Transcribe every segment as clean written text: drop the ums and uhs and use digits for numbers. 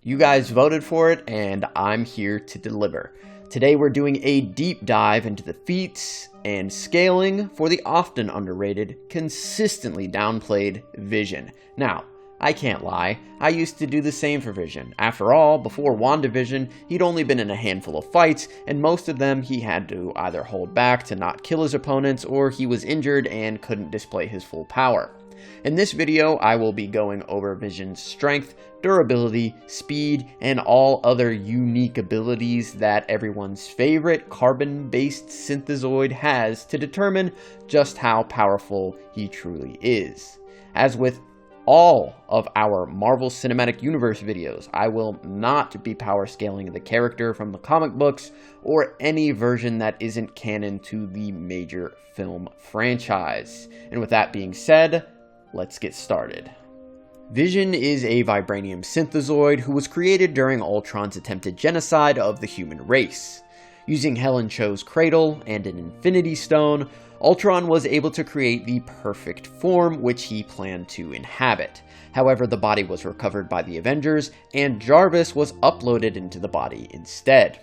You guys voted for it, and I'm here to deliver. Today we're doing a deep dive into the feats and scaling for the often underrated, consistently downplayed Vision. Now, I can't lie, I used to do the same for Vision. After all, before WandaVision, he'd only been in a handful of fights, and most of them he had to either hold back to not kill his opponents, or he was injured and couldn't display his full power. In this video, I will be going over Vision's strength, durability, speed, and all other unique abilities that everyone's favorite Carbon Based Synthezoid has to determine just how powerful he truly is. As with all of our Marvel Cinematic Universe videos, I will not be power scaling the character from the comic books or any version that isn't canon to the major film franchise. And with that being said, let's get started. Vision is a vibranium synthezoid who was created during Ultron's attempted genocide of the human race. Using Helen Cho's cradle and an Infinity Stone, Ultron was able to create the perfect form which he planned to inhabit. However, the body was recovered by the Avengers, and Jarvis was uploaded into the body instead.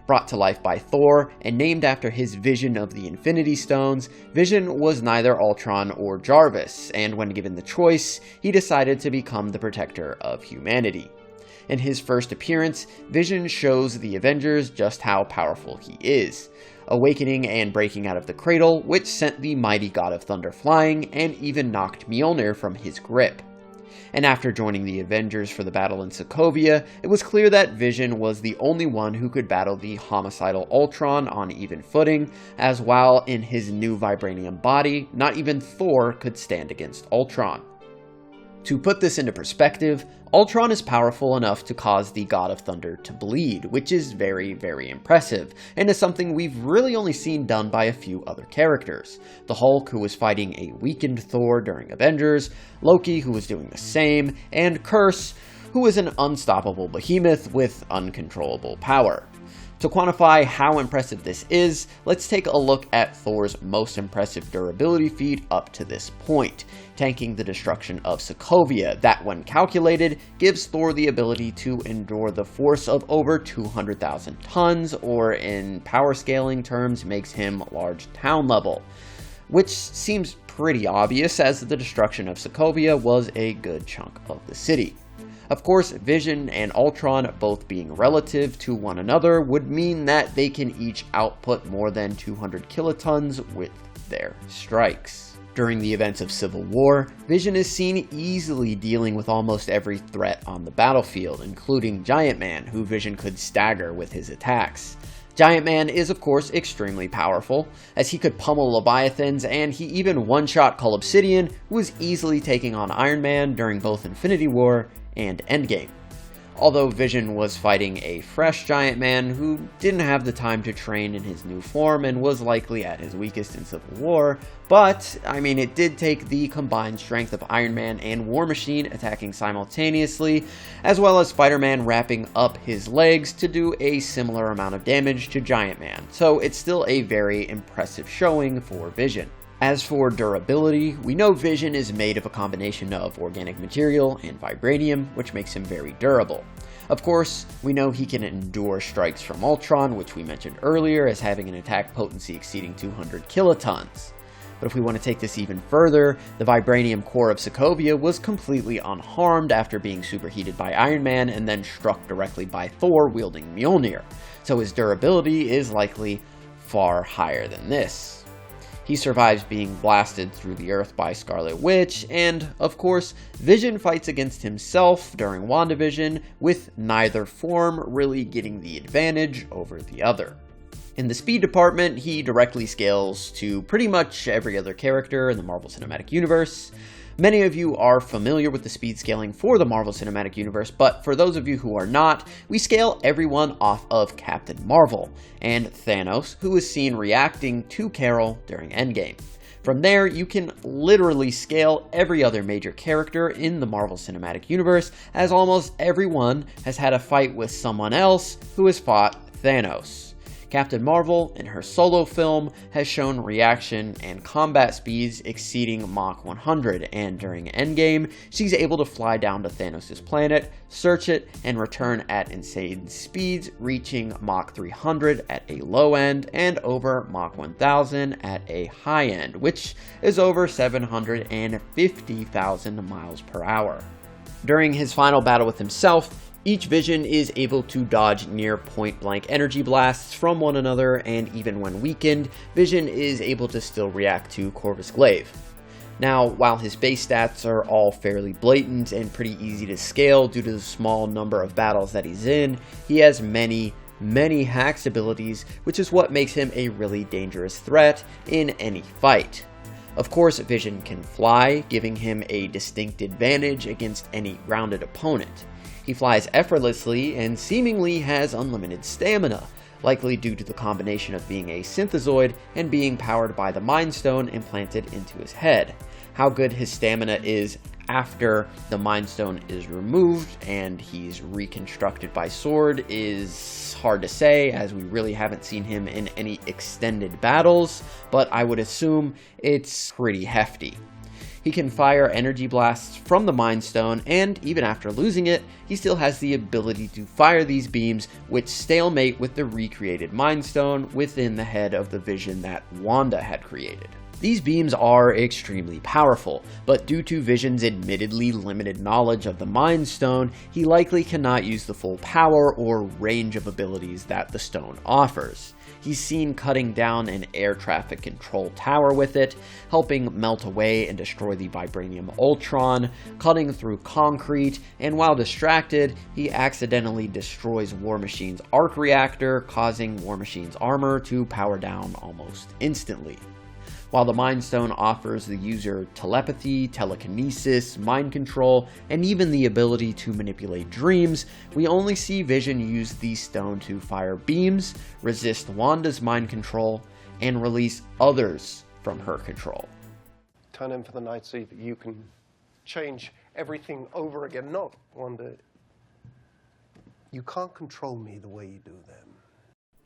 Brought to life by Thor and named after his vision of the Infinity Stones, Vision was neither Ultron or Jarvis, and when given the choice, he decided to become the protector of humanity. In his first appearance, Vision shows the Avengers just how powerful he is, awakening and breaking out of the cradle, which sent the mighty God of Thunder flying and even knocked Mjolnir from his grip. And after joining the Avengers for the battle in Sokovia, it was clear that Vision was the only one who could battle the homicidal Ultron on even footing, as while in his new vibranium body, not even Thor could stand against Ultron. To put this into perspective, Ultron is powerful enough to cause the God of Thunder to bleed, which is very, very impressive, and is something we've really only seen done by a few other characters. The Hulk, who was fighting a weakened Thor during Avengers, Loki, who was doing the same, and Curse, who is an unstoppable behemoth with uncontrollable power. To quantify how impressive this is, let's take a look at Thor's most impressive durability feat up to this point, tanking the destruction of Sokovia, that when calculated, gives Thor the ability to endure the force of over 200,000 tons, or in power scaling terms makes him large town level, which seems pretty obvious as the destruction of Sokovia was a good chunk of the city. Of course, Vision and Ultron both being relative to one another would mean that they can each output more than 200 kilotons with their strikes. During the events of Civil War, Vision is seen easily dealing with almost every threat on the battlefield, including Giant Man, who Vision could stagger with his attacks. Giant Man is of course extremely powerful, as he could pummel Leviathans, and he even one-shot Cull Obsidian, who was easily taking on Iron Man during both Infinity War and Endgame. Although Vision was fighting a fresh Giant Man who didn't have the time to train in his new form and was likely at his weakest in Civil War, but, it did take the combined strength of Iron Man and War Machine attacking simultaneously, as well as Spider-Man wrapping up his legs to do a similar amount of damage to Giant Man, so it's still a very impressive showing for Vision. As for durability, we know Vision is made of a combination of organic material and vibranium, which makes him very durable. Of course, we know he can endure strikes from Ultron, which we mentioned earlier as having an attack potency exceeding 200 kilotons. But if we want to take this even further, the vibranium core of Sokovia was completely unharmed after being superheated by Iron Man and then struck directly by Thor wielding Mjolnir, so his durability is likely far higher than this. He survives being blasted through the earth by Scarlet Witch, and, of course, Vision fights against himself during WandaVision, with neither form really getting the advantage over the other. In the speed department, he directly scales to pretty much every other character in the Marvel Cinematic Universe. Many of you are familiar with the speed scaling for the Marvel Cinematic Universe, but for those of you who are not, we scale everyone off of Captain Marvel, and Thanos, who is seen reacting to Carol during Endgame. From there, you can literally scale every other major character in the Marvel Cinematic Universe, as almost everyone has had a fight with someone else who has fought Thanos. Captain Marvel, in her solo film, has shown reaction and combat speeds exceeding Mach 100, and during Endgame, she's able to fly down to Thanos' planet, search it, and return at insane speeds, reaching Mach 300 at a low end, and over Mach 1000 at a high end, which is over 750,000 miles per hour. During his final battle with himself, each Vision is able to dodge near point-blank energy blasts from one another, and even when weakened, Vision is able to still react to Corvus Glaive. Now, while his base stats are all fairly blatant and pretty easy to scale due to the small number of battles that he's in, he has many hacks abilities, which is what makes him a really dangerous threat in any fight. Of course, Vision can fly, giving him a distinct advantage against any grounded opponent. He flies effortlessly and seemingly has unlimited stamina, likely due to the combination of being a synthezoid and being powered by the Mind Stone implanted into his head. How good his stamina is after the Mind Stone is removed and he's reconstructed by Sword is hard to say, as we really haven't seen him in any extended battles, but I would assume it's pretty hefty. He can fire energy blasts from the Mind Stone, and even after losing it, he still has the ability to fire these beams, which stalemate with the recreated Mind Stone within the head of the Vision that Wanda had created. These beams are extremely powerful, but due to Vision's admittedly limited knowledge of the Mind Stone, he likely cannot use the full power or range of abilities that the stone offers. He's seen cutting down an air traffic control tower with it, helping melt away and destroy the Vibranium Ultron, cutting through concrete, and while distracted, he accidentally destroys War Machine's arc reactor, causing War Machine's armor to power down almost instantly. While the Mind Stone offers the user telepathy, telekinesis, mind control, and even the ability to manipulate dreams, we only see Vision use the stone to fire beams, resist Wanda's mind control, and release others from her control. Turn in for the night so that you can change everything over again. Not, Wanda, you can't control me the way you do them.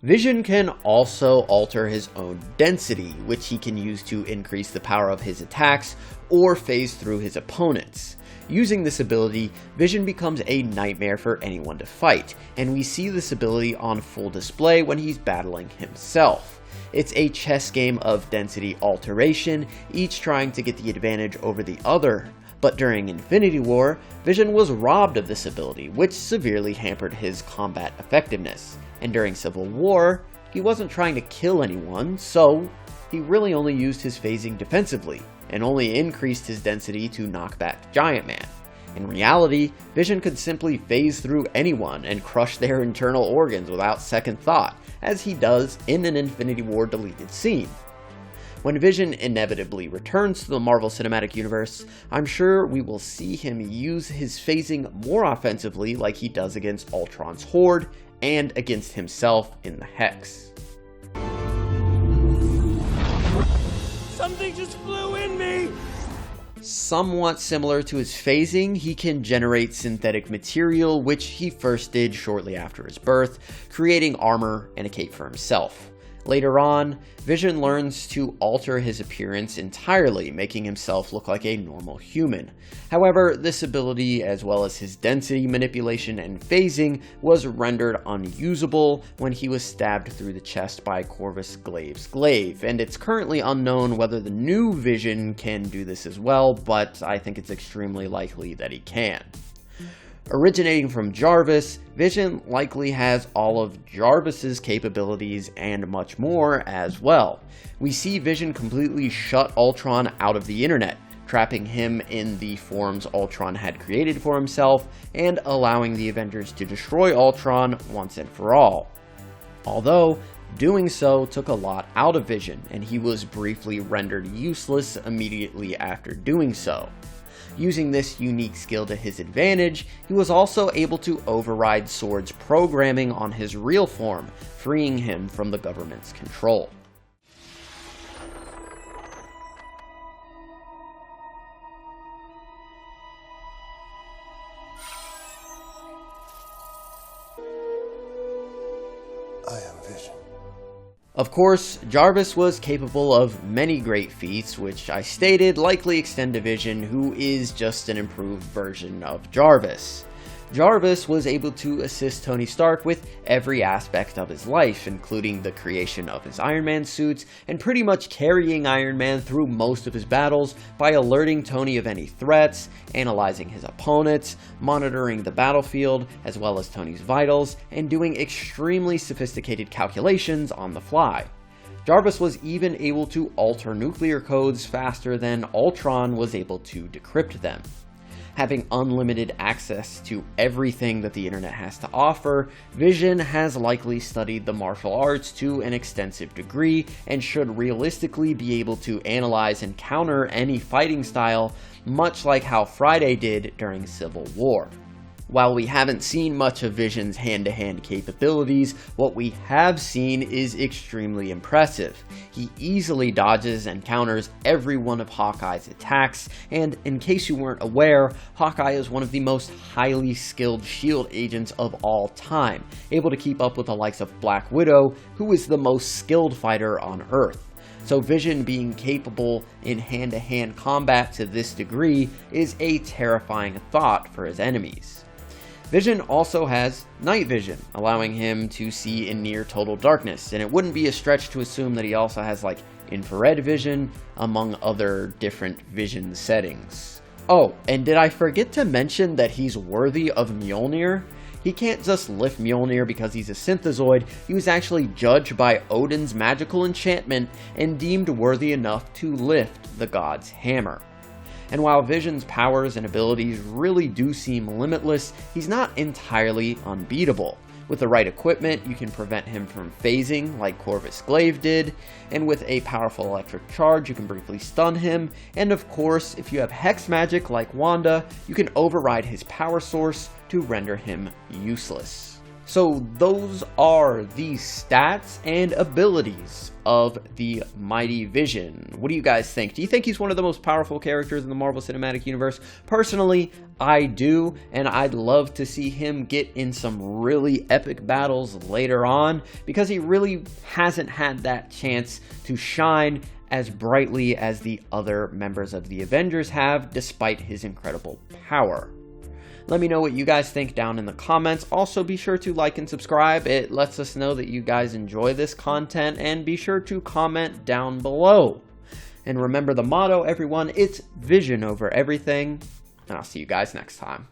Vision can also alter his own density, which he can use to increase the power of his attacks or phase through his opponents. Using this ability, Vision becomes a nightmare for anyone to fight, and we see this ability on full display when he's battling himself. It's a chess game of density alteration, each trying to get the advantage over the other. But during Infinity War, Vision was robbed of this ability, which severely hampered his combat effectiveness. And during Civil War, he wasn't trying to kill anyone, so he really only used his phasing defensively, and only increased his density to knock back Giant Man. In reality, Vision could simply phase through anyone and crush their internal organs without second thought, as he does in an Infinity War deleted scene. When Vision inevitably returns to the Marvel Cinematic Universe, I'm sure we will see him use his phasing more offensively like he does against Ultron's Horde and against himself in the Hex. Something just flew in me! Somewhat similar to his phasing, he can generate synthetic material, which he first did shortly after his birth, creating armor and a cape for himself. Later on, Vision learns to alter his appearance entirely, making himself look like a normal human. However, this ability, as well as his density manipulation and phasing, was rendered unusable when he was stabbed through the chest by Corvus Glaive's glaive, and it's currently unknown whether the new Vision can do this as well, but I think it's extremely likely that he can. Originating from Jarvis, Vision likely has all of Jarvis's capabilities and much more as well. We see Vision completely shut Ultron out of the internet, trapping him in the forms Ultron had created for himself and allowing the Avengers to destroy Ultron once and for all. Although, doing so took a lot out of Vision, and he was briefly rendered useless immediately after doing so. Using this unique skill to his advantage, he was also able to override Sword's programming on his real form, freeing him from the government's control. I am Vision. Of course, Jarvis was capable of many great feats, which I stated likely extend to Vision, who is just an improved version of Jarvis. Jarvis was able to assist Tony Stark with every aspect of his life, including the creation of his Iron Man suits, and pretty much carrying Iron Man through most of his battles by alerting Tony of any threats, analyzing his opponents, monitoring the battlefield, as well as Tony's vitals, and doing extremely sophisticated calculations on the fly. Jarvis was even able to alter nuclear codes faster than Ultron was able to decrypt them. Having unlimited access to everything that the internet has to offer, Vision has likely studied the martial arts to an extensive degree and should realistically be able to analyze and counter any fighting style, much like how Friday did during Civil War. While we haven't seen much of Vision's hand-to-hand capabilities, what we have seen is extremely impressive. He easily dodges and counters every one of Hawkeye's attacks, and in case you weren't aware, Hawkeye is one of the most highly skilled SHIELD agents of all time, able to keep up with the likes of Black Widow, who is the most skilled fighter on Earth. So Vision being capable in hand-to-hand combat to this degree is a terrifying thought for his enemies. Vision also has night vision, allowing him to see in near total darkness, and it wouldn't be a stretch to assume that he also has like infrared vision, among other different vision settings. Oh, and did I forget to mention that he's worthy of Mjolnir? He can't just lift Mjolnir because he's a synthezoid. He was actually judged by Odin's magical enchantment and deemed worthy enough to lift the god's hammer. And while Vision's powers and abilities really do seem limitless, he's not entirely unbeatable. With the right equipment, you can prevent him from phasing like Corvus Glaive did, and with a powerful electric charge, you can briefly stun him, and of course, if you have hex magic like Wanda, you can override his power source to render him useless. So those are the stats and abilities of the mighty Vision. What do you guys think? Do you think he's one of the most powerful characters in the Marvel Cinematic Universe? Personally, I do, and I'd love to see him get in some really epic battles later on, because he really hasn't had that chance to shine as brightly as the other members of the Avengers have, despite his incredible power. Let me know what you guys think down in the comments. Also, be sure to like and subscribe. It lets us know that you guys enjoy this content, and be sure to comment down below. And remember the motto, everyone, it's Vision over everything, and I'll see you guys next time.